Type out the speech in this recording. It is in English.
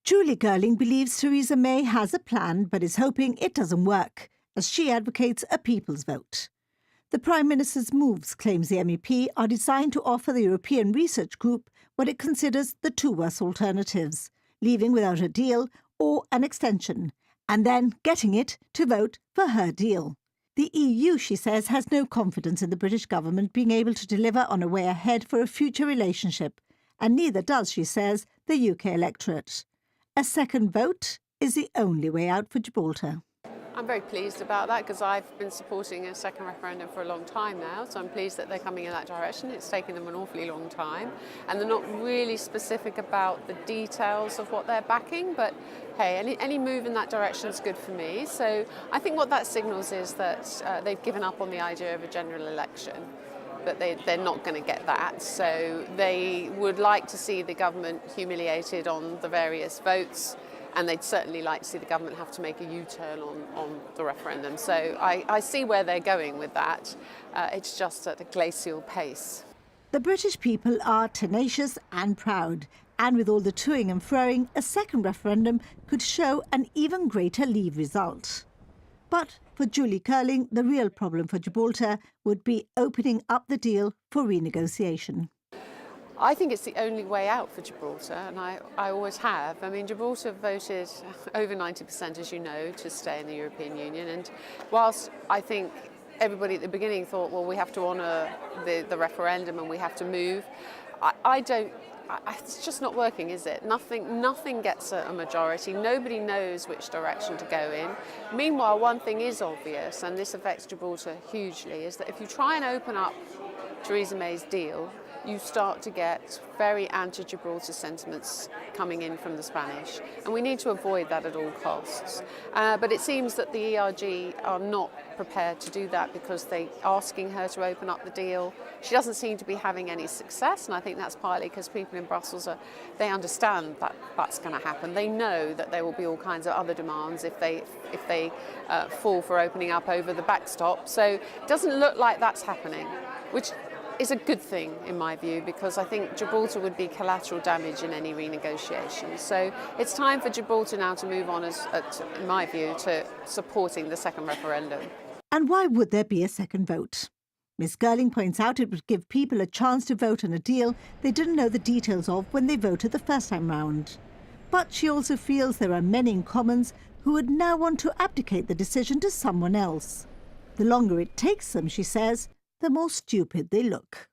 Julie Girling believes Theresa May has a plan but is hoping it doesn't work, as she advocates a people's vote. The Prime Minister's moves, claims the MEP, are designed to offer the European Research Group what it considers the two worst alternatives, leaving without a deal or an extension, and then getting it to vote for her deal. The EU, she says, has no confidence in the British government being able to deliver on a way ahead for a future relationship, and neither does, she says, the UK electorate. A second vote is the only way out for Gibraltar. I'm very pleased about that because I've been supporting a second referendum for a long time now, so I'm pleased that they're coming in that direction. It's taken them an awfully long time, and they're not really specific about the details of what they're backing, but hey, any move in that direction is good for me. So I think what that signals is that they've given up on the idea of a general election. But they're not going to get that. So they would like to see the government humiliated on the various votes, and they'd certainly like to see the government have to make a U-turn on the referendum. So I see where they're going with that. It's just at a glacial pace. The British people are tenacious and proud, and with all the toing and froing, a second referendum could show an even greater Leave result. But for Julie Girling, the real problem for Gibraltar would be opening up the deal for renegotiation. I think it's the only way out for Gibraltar, and I always have. I mean, Gibraltar voted over 90%, as you know, to stay in the European Union. And whilst I think everybody at the beginning thought, well, we have to honour the referendum and we have to move, it's just not working, is it? Nothing gets a majority. Nobody knows which direction to go in. Meanwhile, one thing is obvious, and this affects Gibraltar hugely, is that if you try and open up Theresa May's deal, you start to get very anti-Gibraltar sentiments coming in from the Spanish. And we need to avoid that at all costs. But it seems that the ERG are not prepared to do that because they're asking her to open up the deal. She doesn't seem to be having any success, and I think that's partly because people in Brussels, they understand that that's going to happen. They know that there will be all kinds of other demands if they fall for opening up over the backstop. So it doesn't look like that's happening, which is a good thing in my view, because I think Gibraltar would be collateral damage in any renegotiation. So it's time for Gibraltar now to move on, in my view, to supporting the second referendum. And why would there be a second vote? Ms Girling points out it would give people a chance to vote on a deal they didn't know the details of when they voted the first time round. But she also feels there are many in Commons who would now want to abdicate the decision to someone else. The longer it takes them, she says, the more stupid they look.